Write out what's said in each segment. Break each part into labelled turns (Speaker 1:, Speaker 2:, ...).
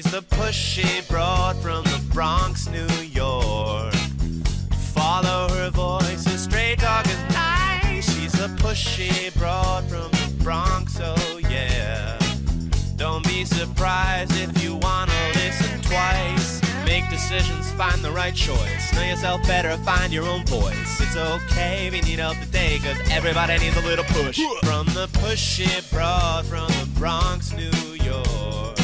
Speaker 1: She's the pushy broad from the Bronx, New York. Follow her voice, a straight dog is nice. She's a pushy broad from the Bronx, oh yeah. Don't be surprised if you wanna listen twice. Make decisions, find the right choice. Know yourself better, find your own voice. It's okay if you need help today, cause everybody needs a little push. From the pushy broad from the Bronx, New York.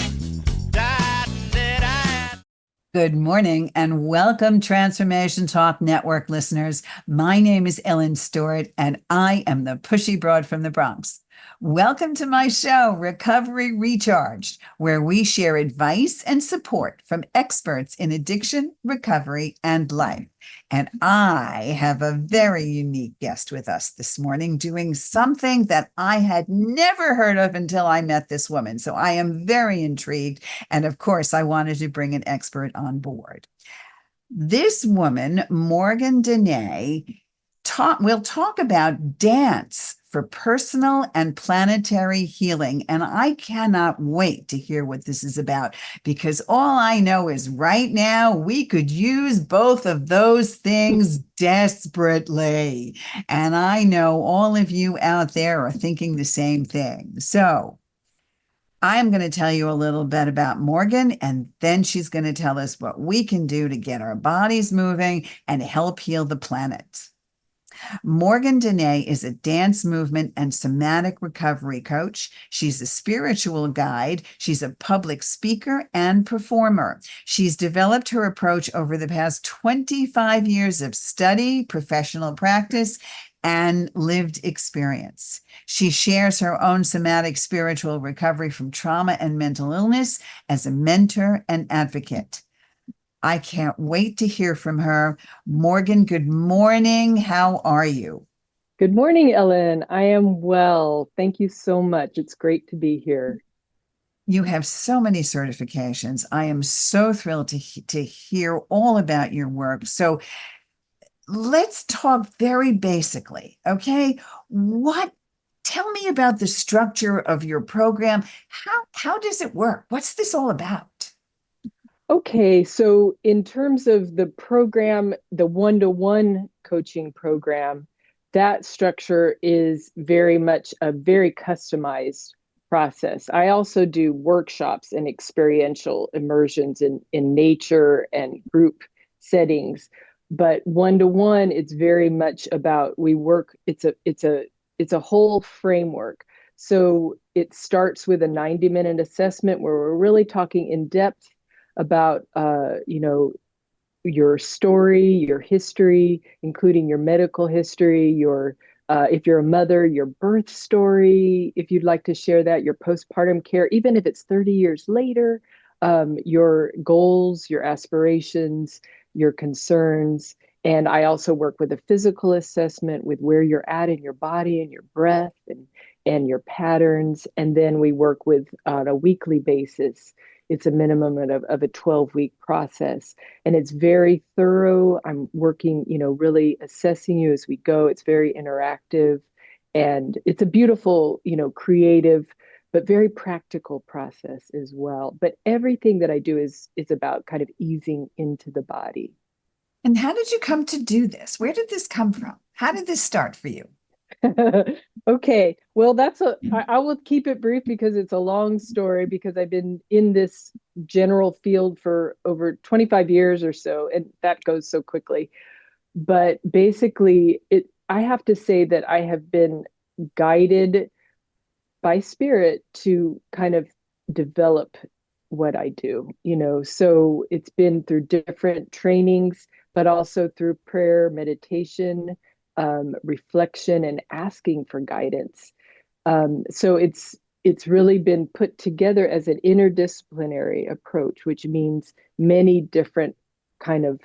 Speaker 2: Good morning and welcome, Transformation Talk Network listeners. My name is Ellen Stewart and I am the pushy broad from the Bronx. Welcome to my show, Recovery Recharged, where we share advice and support from experts in addiction, recovery, and life. And I have a very unique guest with us this morning doing something that I had never heard of until I met this woman. So I am very intrigued. And of course, I wanted to bring an expert on board. This woman, Morgyn Danae, we'll talk about dance for personal and planetary healing. And I cannot wait to hear what this is about, because all I know is right now we could use both of those things desperately. And I know all of you out there are thinking the same thing. So I'm going to tell you a little bit about Morgyn, and then she's going to tell us what we can do to get our bodies moving and help heal the planet. Morgyn Danae is a dance movement and somatic recovery coach. She's a spiritual guide. She's a public speaker and performer. She's developed her approach over the past 25 years of study, professional practice, and lived experience. She shares her own somatic spiritual recovery from trauma and mental illness as a mentor and advocate. I can't wait to hear from her. Morgyn, good morning. How are you?
Speaker 3: Good morning, Ellen. I am well. Thank you so much. It's great to be here.
Speaker 2: You have so many certifications. I am so thrilled to hear all about your work. So let's talk very basically, okay? Tell me about the structure of your program. How does it work? What's this all about?
Speaker 3: Okay, so in terms of the program, the one-to-one coaching program, that structure is very much a very customized process. I also do workshops and experiential immersions in nature and group settings, but one-to-one, it's very much about it's a whole framework. So it starts with a 90-minute assessment where we're really talking in depth about your story, your history, including your medical history, your if you're a mother, your birth story, if you'd like to share that, your postpartum care, even if it's 30 years later, your goals, your aspirations, your concerns. And I also work with a physical assessment with where you're at in your body and your breath and your patterns. And then we work with on a weekly basis. It's a minimum of a 12-week process. And it's very thorough. I'm working, really assessing you as we go. It's very interactive. And it's a beautiful, creative, but very practical process as well. But everything that I do is about kind of easing into the body.
Speaker 2: And how did you come to do this? Where did this come from? How did this start for you?
Speaker 3: Okay, well, I will keep it brief because it's a long story, because I've been in this general field for over 25 years or so, and that goes so quickly. But basically, I have to say that I have been guided by spirit to kind of develop what I do, so it's been through different trainings, but also through prayer, meditation, reflection, and asking for guidance. So it's really been put together as an interdisciplinary approach, which means many different kind of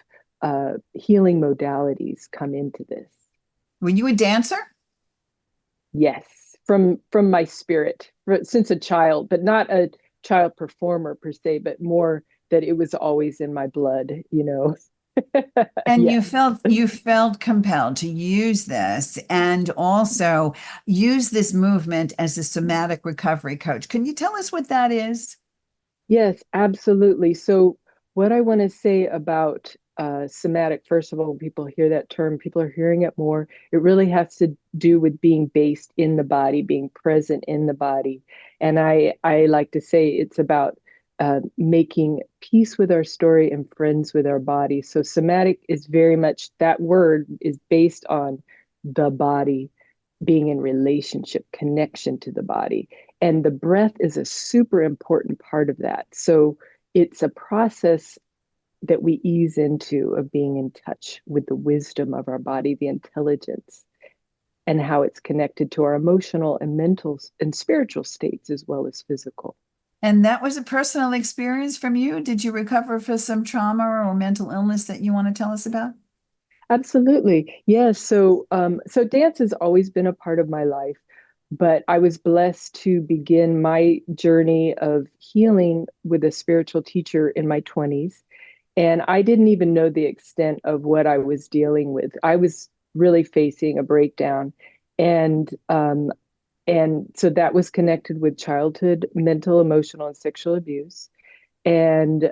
Speaker 3: healing modalities come into this.
Speaker 2: Were you a dancer?
Speaker 3: Yes, from my spirit, since a child, but not a child performer per se, but more that it was always in my blood,
Speaker 2: And
Speaker 3: Yes.
Speaker 2: you felt compelled to use this and also use this movement as a somatic recovery coach. Can you tell us what that is?
Speaker 3: Yes, absolutely. So, what I want to say about somatic, first of all, when people hear that term, people are hearing it more. It really has to do with being based in the body, being present in the body. And I like to say it's about making peace with our story and friends with our body. So, somatic is very much that word is based on the body being in relationship, connection to the body. And the breath is a super important part of that. So it's a process that we ease into of being in touch with the wisdom of our body, the intelligence, and how it's connected to our emotional and mental and spiritual states as well as physical.
Speaker 2: And that was a personal experience from you. Did you recover from some trauma or mental illness that you want to tell us about?
Speaker 3: Absolutely. Yes. So dance has always been a part of my life, but I was blessed to begin my journey of healing with a spiritual teacher in my 20s. And I didn't even know the extent of what I was dealing with. I was really facing a breakdown. And and so that was connected with childhood mental, emotional, and sexual abuse. And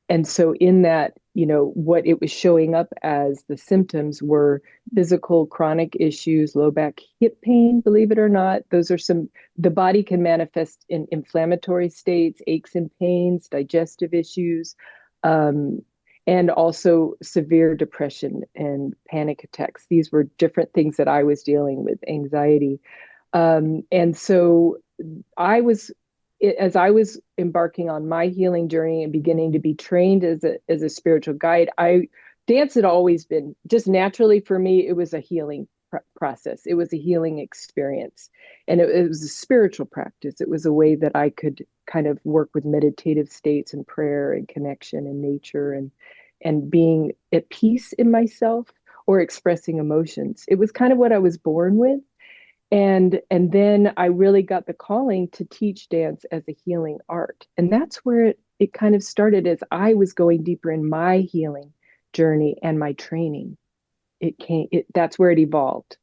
Speaker 3: and so in that, what it was showing up as the symptoms were physical chronic issues, low back, hip pain, believe it or not. Those are the body can manifest in inflammatory states, aches and pains, digestive issues, um, and also severe depression and panic attacks. These were different things that I was dealing with, anxiety. And so I was as I was embarking on my healing journey and beginning to be trained as a spiritual guide, I dance had always been just naturally for me. It was a healing process. It was a healing experience, and it was a spiritual practice. It was a way that I could kind of work with meditative states and prayer and connection and nature and being at peace in myself or expressing emotions. It was kind of what I was born with, and then I really got the calling to teach dance as a healing art. And that's where it kind of started as I was going deeper in my healing journey and my training. That's where it evolved.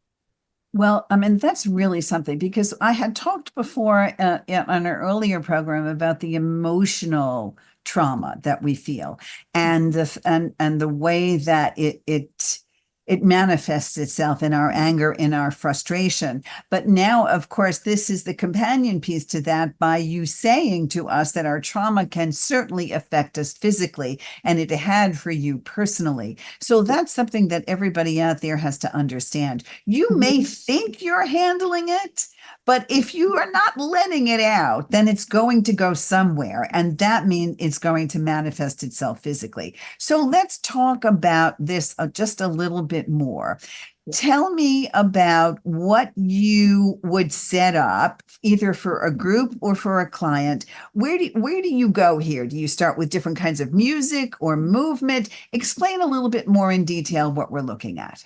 Speaker 2: Well, I mean, that's really something because I had talked before on an earlier program about the emotional trauma that we feel and the way that it manifests itself in our anger, in our frustration. But now, of course, this is the companion piece to that by you saying to us that our trauma can certainly affect us physically, and it had for you personally. So that's something that everybody out there has to understand. You may think you're handling it, but if you are not letting it out, then it's going to go somewhere. And that means it's going to manifest itself physically. So let's talk about this just a little bit more. Tell me about what you would set up either for a group or for a client. Where do you go here? Do you start with different kinds of music or movement? Explain a little bit more in detail what we're looking at.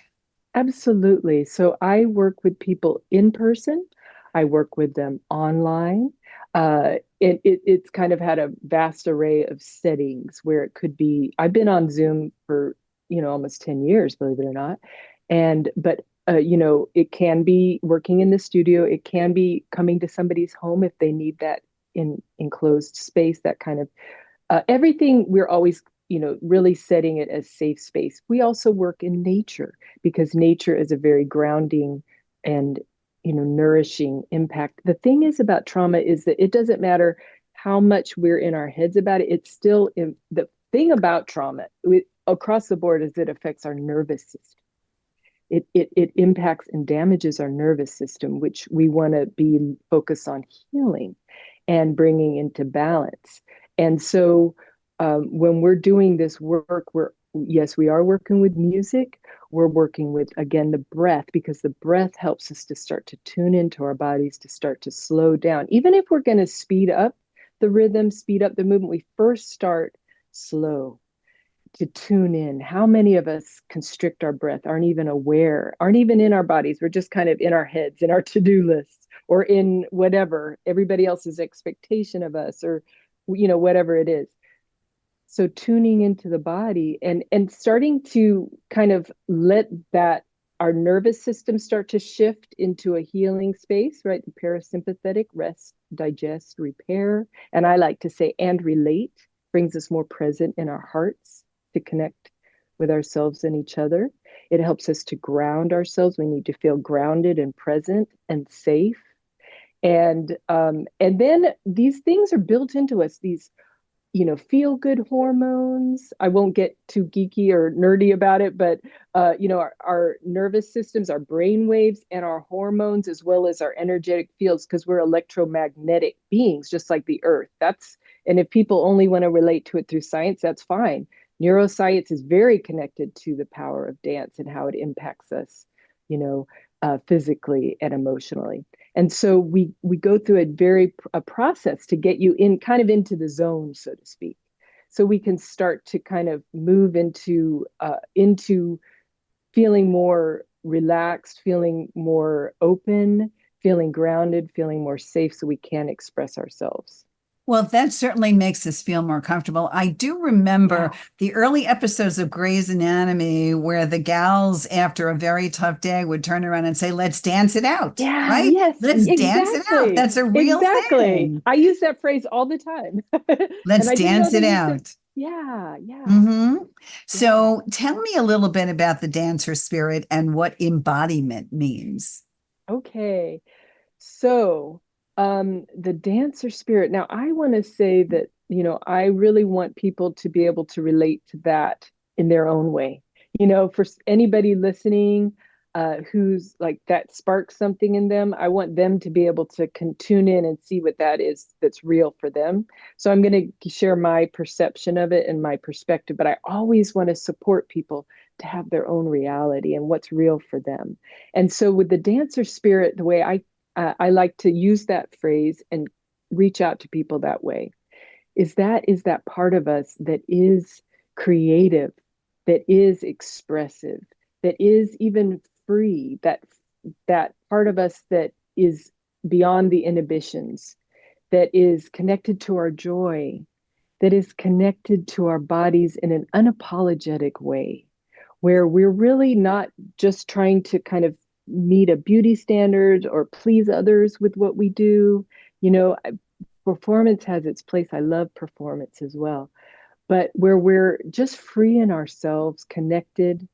Speaker 3: Absolutely. So I work with people in person. I work with them online. It's kind of had a vast array of settings where it could be. I've been on Zoom for, almost 10 years, believe it or not. But it can be working in the studio. It can be coming to somebody's home if they need that in enclosed space, that kind of everything. We're always really setting it as safe space. We also work in nature because nature is a very grounding and nourishing impact. The thing is about trauma is that it doesn't matter how much we're in our heads about it. It's still the thing about trauma across the board is it affects our nervous system. It impacts and damages our nervous system, which we want to be focused on healing and bringing into balance. And so when we're doing this work, we are working with music. We're working with, again, the breath, because the breath helps us to start to tune into our bodies, to start to slow down. Even if we're going to speed up the rhythm, speed up the movement, we first start slow to tune in. How many of us constrict our breath, aren't even aware, aren't even in our bodies? We're just kind of in our heads, in our to-do lists, or in whatever everybody else's expectation of us, or whatever it is. So tuning into the body and starting to kind of let that our nervous system start to shift into a healing space, right? The parasympathetic rest digest, repair. And I like to say, and relate, brings us more present in our hearts to connect with ourselves and each other. It helps us to ground ourselves. We need to feel grounded and present and safe. And then these things are built into us, these feel good hormones. I won't get too geeky or nerdy about it, but our nervous systems, our brain waves, and our hormones, as well as our energetic fields, because we're electromagnetic beings, just like the earth. And if people only want to relate to it through science, that's fine. Neuroscience is very connected to the power of dance and how it impacts us, physically and emotionally. And so we go through a process to get you into the zone, so to speak, so we can start to kind of move into feeling more relaxed, feeling more open, feeling grounded, feeling more safe, so we can express ourselves.
Speaker 2: Well, that certainly makes us feel more comfortable. I do remember the early episodes of Grey's Anatomy where the gals, after a very tough day, would turn around and say, let's dance it out.
Speaker 3: Yeah,
Speaker 2: right?
Speaker 3: yes,
Speaker 2: Let's dance it out.
Speaker 3: exactly.
Speaker 2: That's a real thing.
Speaker 3: I use that phrase all the time.
Speaker 2: Let's
Speaker 3: And I didn't know
Speaker 2: dance it
Speaker 3: they used it.
Speaker 2: out.
Speaker 3: Yeah.
Speaker 2: hmm So tell me a little bit about the dancer spirit and what embodiment means.
Speaker 3: Okay. So, the dancer spirit. Now, I want to say that, I really want people to be able to relate to that in their own way. For anybody listening, who's like that sparks something in them, I want them to be able to tune in and see what that is that's real for them. So I'm going to share my perception of it and my perspective, but I always want to support people to have their own reality and what's real for them. And so with the dancer spirit, the way I like to use that phrase and reach out to people that way is that part of us that is creative, that is expressive, that is even free, that part of us that is beyond the inhibitions, that is connected to our joy, that is connected to our bodies in an unapologetic way, where we're really not just trying to kind of meet a beauty standard or please others with what we do. Performance has its place. I love performance as well, but where we're just free in ourselves, connected.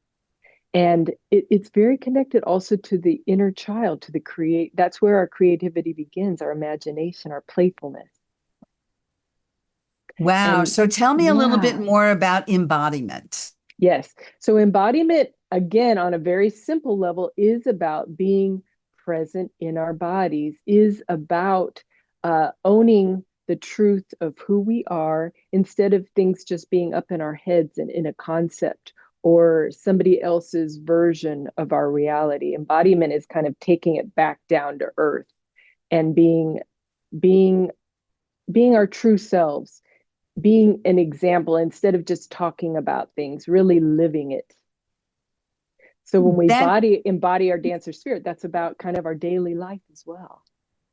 Speaker 3: And it's very connected also to the inner child, to the that's where our creativity begins, our imagination, our playfulness.
Speaker 2: Wow.
Speaker 3: And
Speaker 2: So tell me a little bit more about embodiment.
Speaker 3: yes. So embodiment, again, on a very simple level, is about being present in our bodies, is about owning the truth of who we are instead of things just being up in our heads and in a concept or somebody else's version of our reality. Embodiment is kind of taking it back down to earth and being our true selves, being an example instead of just talking about things, really living it. So when we embody our dancer spirit, that's about kind of our daily life as well.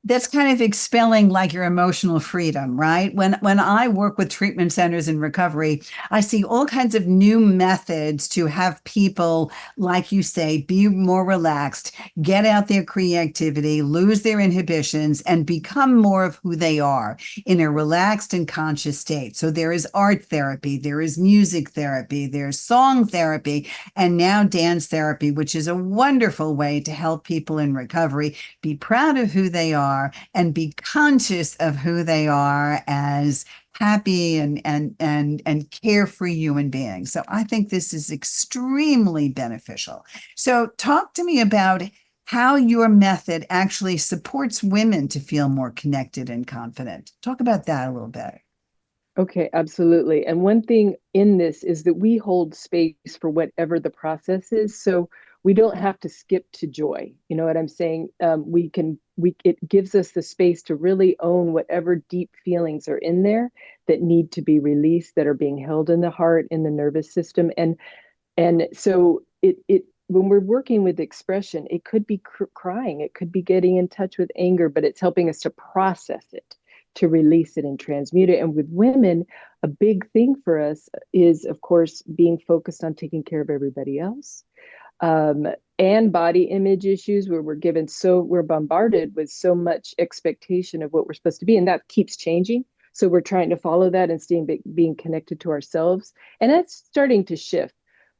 Speaker 2: That's kind of expelling like your emotional freedom, right? When I work with treatment centers in recovery, I see all kinds of new methods to have people, like you say, be more relaxed, get out their creativity, lose their inhibitions, and become more of who they are in a relaxed and conscious state. So there is art therapy, there is music therapy, there's song therapy, and now dance therapy, which is a wonderful way to help people in recovery be proud of who they are and be conscious of who they are as happy and carefree human beings. So I think this is extremely beneficial. So talk to me about how your method actually supports women to feel more connected and confident. Talk about that a little bit.
Speaker 3: Okay, absolutely. And one thing in this is that we hold space for whatever the process is. So we don't have to skip to joy. You know what I'm saying? It gives us the space to really own whatever deep feelings are in there that need to be released, that are being held in the heart, in the nervous system. And so when we're working with expression, it could be crying, it could be getting in touch with anger, but it's helping us to process it, to release it and transmute it. And with women, a big thing for us is, of course, being focused on taking care of everybody else. and body image issues where we're bombarded with so much expectation of what we're supposed to be, and that keeps changing. So we're trying to follow that and being connected to ourselves, and that's starting to shift.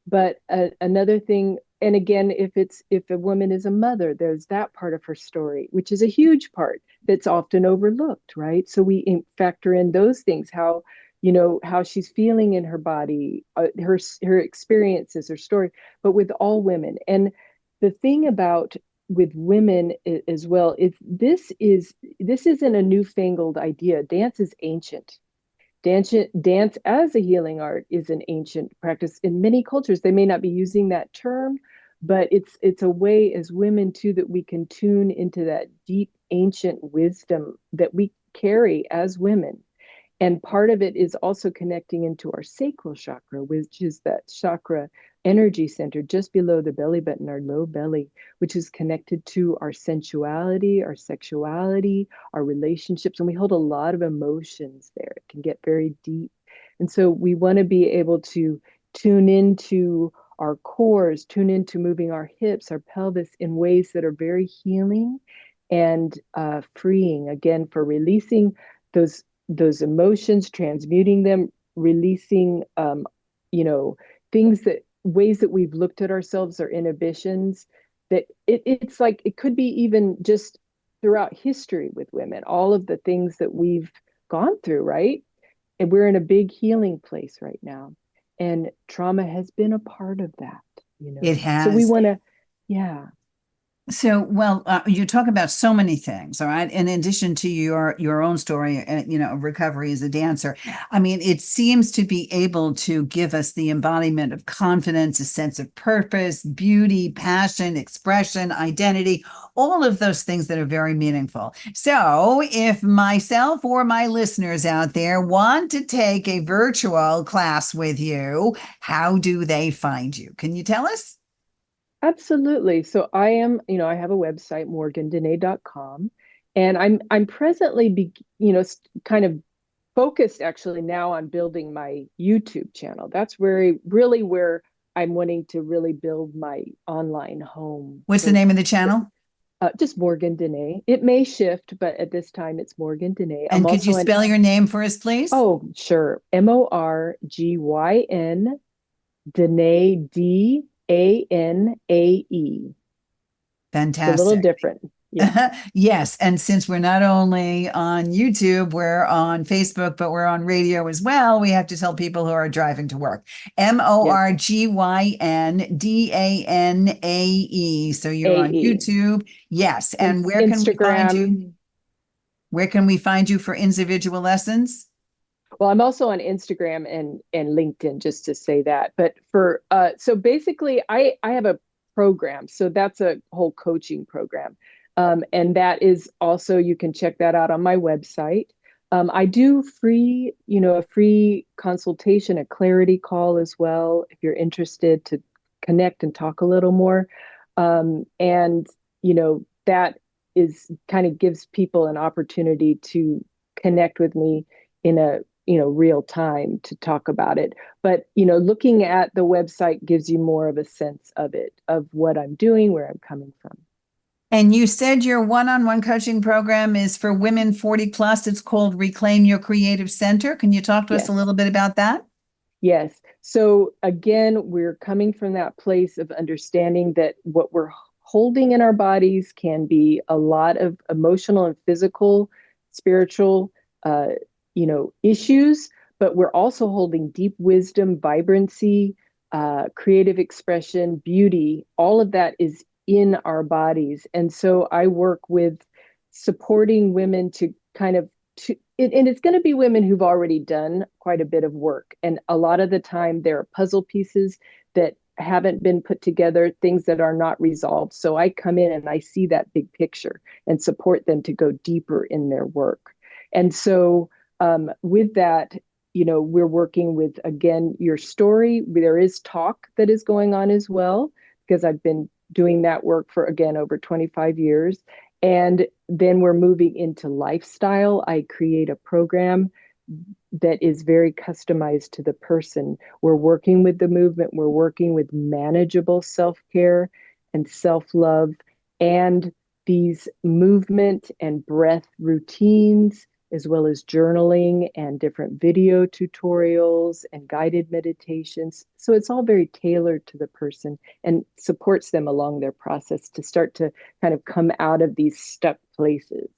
Speaker 3: But another thing, and again, if a woman is a mother, there's that part of her story, which is a huge part that's often overlooked, right? So we factor in those things, how how she's feeling in her body, her experiences, her story, but with all women. And the thing about with women as well is this isn't a newfangled idea. Dance is ancient. Dance as a healing art is an ancient practice in many cultures. They may not be using that term, but it's a way as women too that we can tune into that deep ancient wisdom that we carry as women. And part of it is also connecting into our sacral chakra, which is that chakra energy center just below the belly button, our low belly, which is connected to our sensuality, our sexuality, our relationships. And we hold a lot of emotions there. It can get very deep. And so we want to be able to tune into our cores, tune into moving our hips, our pelvis in ways that are very healing and freeing, again, for releasing those emotions, transmuting them, releasing, things ways that we've looked at ourselves or inhibitions, that it's like, it could be even just throughout history with women, all of the things that we've gone through, right? And we're in a big healing place right now. And trauma has been a part of that,
Speaker 2: It
Speaker 3: So we
Speaker 2: has.
Speaker 3: want to, yeah.
Speaker 2: So, well, you talk about so many things, all right. In addition to your own story, recovery as a dancer. I mean, it seems to be able to give us the embodiment of confidence, a sense of purpose, beauty, passion, expression, identity, all of those things that are very meaningful. So, if myself or my listeners out there want to take a virtual class with you, how do they find you? Can you tell us?
Speaker 3: Absolutely. So I have a website, morgyndanae.com, and I'm presently kind of focused actually now on building my YouTube channel. That's really where I'm wanting to really build my online home.
Speaker 2: What's the name of the channel?
Speaker 3: Just Morgyn Danae. It may shift, but at this time it's Morgyn Danae. I'm
Speaker 2: And could you
Speaker 3: also
Speaker 2: spell your name for us, please?
Speaker 3: Oh, sure. Morgyn Danae, Danae. It's a little
Speaker 2: Fantastic.
Speaker 3: different. Yeah.
Speaker 2: Yes. And since we're not only on YouTube, we're on Facebook, but we're on radio as well, we have to tell people who are driving to work. Morgyn Danae. So you're on
Speaker 3: AE.
Speaker 2: YouTube. Yes. And where can we find you?
Speaker 3: Instagram.
Speaker 2: Where can we find you for individual lessons?
Speaker 3: Well, I'm also on Instagram and LinkedIn, just to say that. But so basically I have a program. So that's a whole coaching program. And that is also, you can check that out on my website. I do a free consultation, a clarity call as well, if you're interested to connect and talk a little more. And that is kind of gives people an opportunity to connect with me in a real time to talk about it. But looking at the website gives you more of a sense of it, of what I'm doing, where I'm coming from.
Speaker 2: And you said your one-on-one coaching program is for women 40 plus. It's called Reclaim Your Creative Center. Can you talk to us a little bit about that?
Speaker 3: Yes. So again, we're coming from that place of understanding that what we're holding in our bodies can be a lot of emotional and physical, spiritual, issues, but we're also holding deep wisdom, vibrancy, creative expression, beauty. All of that is in our bodies. And so I work with supporting women to and it's going to be women who've already done quite a bit of work. And a lot of the time there are puzzle pieces that haven't been put together, things that are not resolved. So I come in and I see that big picture and support them to go deeper in their work. And so with that, we're working with, again, your story. There is talk that is going on as well, because I've been doing that work for, again, over 25 years. And then we're moving into lifestyle. I create a program that is very customized to the person. We're working with the movement. We're working with manageable self-care. and self-love, and these movement and breath routines, as well as journaling and different video tutorials and guided meditations. So it's all very tailored to the person and supports them along their process to start to kind of come out of these stuck places.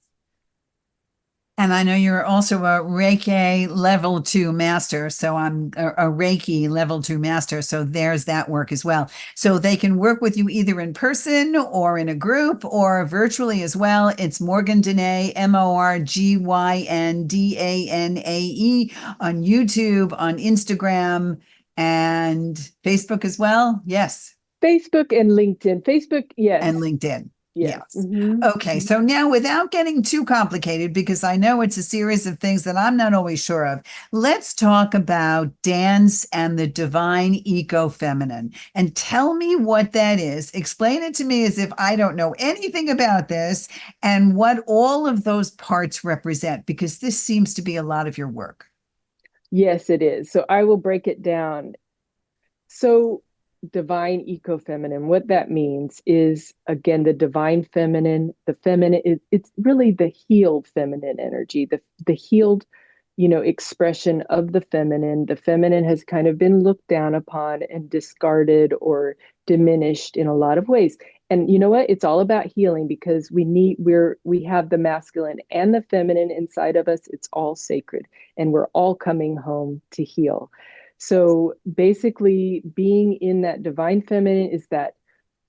Speaker 2: And I know you're also a Reiki level 2 master. So I'm a Reiki level 2 master. So there's that work as well. So they can work with you either in person or in a group or virtually as well. It's Morgyn Danae, MorgynDanae on YouTube, on Instagram, and Facebook as well. Yes.
Speaker 3: Facebook and LinkedIn. Facebook, yes.
Speaker 2: And LinkedIn.
Speaker 3: Yes.
Speaker 2: Yes. Okay. So now, without getting too complicated, because I know it's a series of things that I'm not always sure of, let's talk about dance and the divine eco-feminine. And tell me what that is. Explain it to me as if I don't know anything about this and what all of those parts represent, because this seems to be a lot of your work.
Speaker 3: Yes, it is. So I will break it down. So divine eco-feminine, what that means is, again, the divine feminine. The feminine it's really the healed feminine energy, the healed, expression of the feminine. The feminine has kind of been looked down upon and discarded or diminished in a lot of ways. And you know what? It's all about healing, because we have the masculine and the feminine inside of us. It's all sacred, and we're all coming home to heal. So basically, being in that divine feminine is that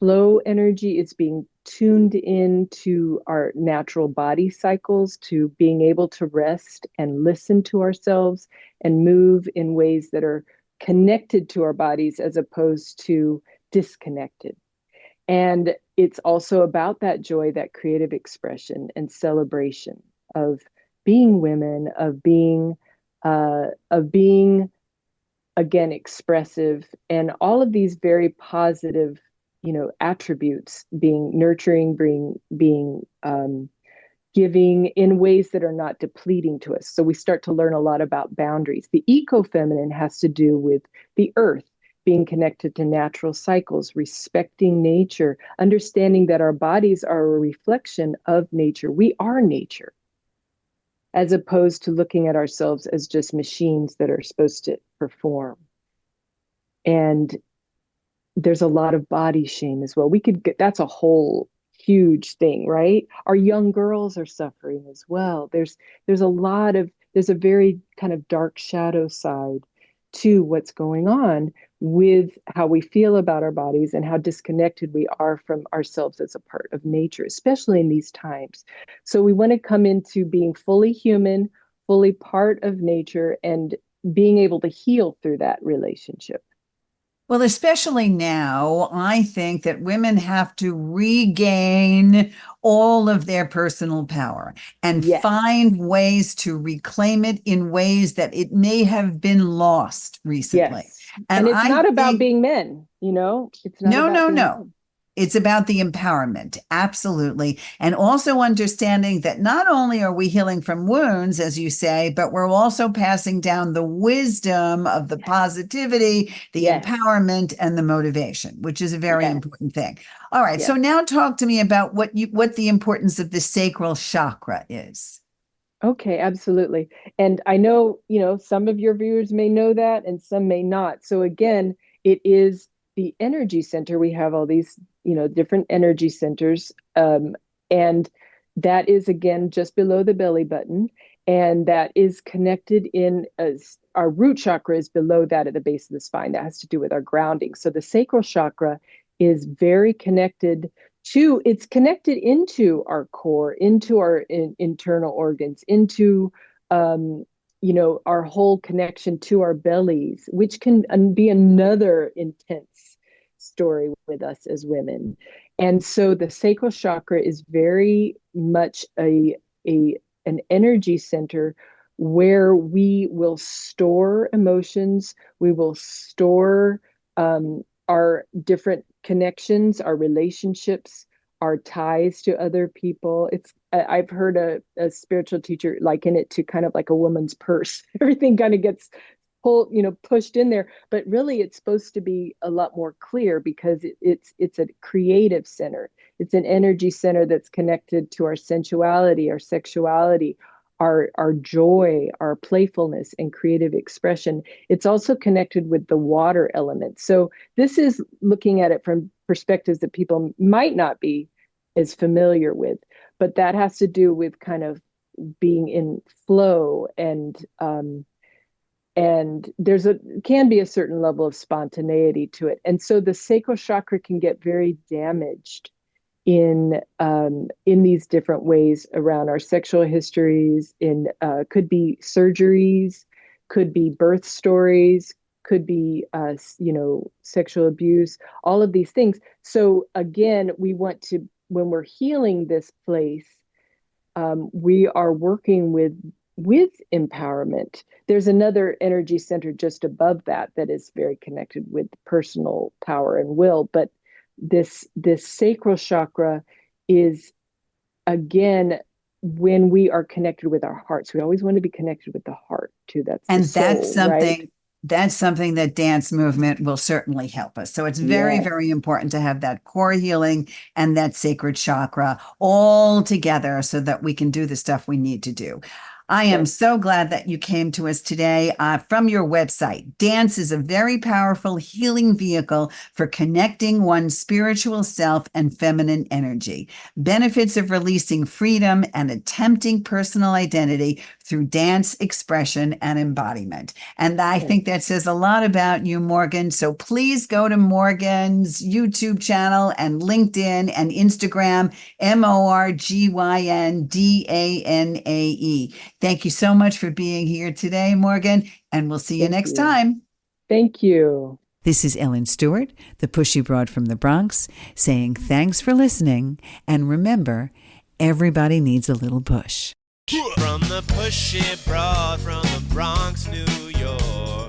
Speaker 3: flow energy. It's being tuned in to our natural body cycles, to being able to rest and listen to ourselves and move in ways that are connected to our bodies as opposed to disconnected. And it's also about that joy, that creative expression and celebration of being women, of being again, expressive, and all of these very positive, attributes, being nurturing, being giving in ways that are not depleting to us. So we start to learn a lot about boundaries. The eco-feminine has to do with the earth, being connected to natural cycles, respecting nature, understanding that our bodies are a reflection of nature. We are nature, as opposed to looking at ourselves as just machines that are supposed to perform. And there's a lot of body shame as well. That's a whole huge thing, right? Our young girls are suffering as well. There's a very kind of dark shadow side to what's going on with how we feel about our bodies and how disconnected we are from ourselves as a part of nature, especially in these times. So we want to come into being fully human, fully part of nature, and being able to heal through that relationship.
Speaker 2: Well, especially now, I think that women have to regain all of their personal power and
Speaker 3: Yes.
Speaker 2: find ways to reclaim it in ways that it may have been lost recently.
Speaker 3: Yes. And it's not about being men, It's not
Speaker 2: no,
Speaker 3: about
Speaker 2: no,
Speaker 3: being
Speaker 2: no.
Speaker 3: men.
Speaker 2: It's about the empowerment. Absolutely. And also understanding that not only are we healing from wounds, as you say, but we're also passing down the wisdom of the positivity, the
Speaker 3: Yes.
Speaker 2: empowerment, and the motivation, which is a very
Speaker 3: Yes.
Speaker 2: important thing. All right.
Speaker 3: Yes.
Speaker 2: So now talk to me about what the importance of the sacral chakra is.
Speaker 3: Okay, absolutely. And I know, some of your viewers may know that and some may not. So again, it is the energy center. We have all these, different energy centers. And that is, again, just below the belly button. And that is connected in as our root chakra is below that at the base of the spine. That has to do with our grounding. So the sacral chakra is very connected it's connected into our core, into our internal organs, into our whole connection to our bellies, which can be another intense story with us as women. And so the sacral chakra is very much an energy center where we will store emotions, we will store our different connections, our relationships, our ties to other people. I've heard a spiritual teacher liken it to kind of like a woman's purse. Everything kind of gets pushed in there, but really it's supposed to be a lot more clear because it's a creative center. It's an energy center that's connected to our sensuality, our sexuality, our joy, our playfulness and creative expression. It's also connected with the water element. So this is looking at it from perspectives that people might not be as familiar with, but that has to do with kind of being in flow, and there's can be a certain level of spontaneity to it. And so the sacral chakra can get very damaged in these different ways around our sexual histories. Could be surgeries, could be birth stories, could be sexual abuse, all of these things. So again, we want to, when we're healing this place, we are working with empowerment. There's another energy center just above that is very connected with personal power and will, but this sacral chakra is, again, when we are connected with our hearts. We always want to be connected with the heart too. That's something,
Speaker 2: right? That's something that dance movement will certainly help us. So it's very, very important to have that core healing and that sacred chakra all together so that we can do the stuff we need to do. I am so glad that you came to us today from your website. Dance is a very powerful healing vehicle for connecting one's spiritual self and feminine energy. Benefits of releasing freedom and attempting personal identity through dance, expression, and embodiment. And I think that says a lot about you, Morgyn. So please go to Morgyn's YouTube channel and LinkedIn and Instagram, MorgynDanae. Thank you so much for being here today, Morgyn, and we'll see you next time.
Speaker 3: Thank you.
Speaker 2: This is Ellen Stewart, the Pushy Broad from the Bronx, saying thanks for listening, and remember, everybody needs a little push.
Speaker 1: From the Pushy Broad from the Bronx, New York.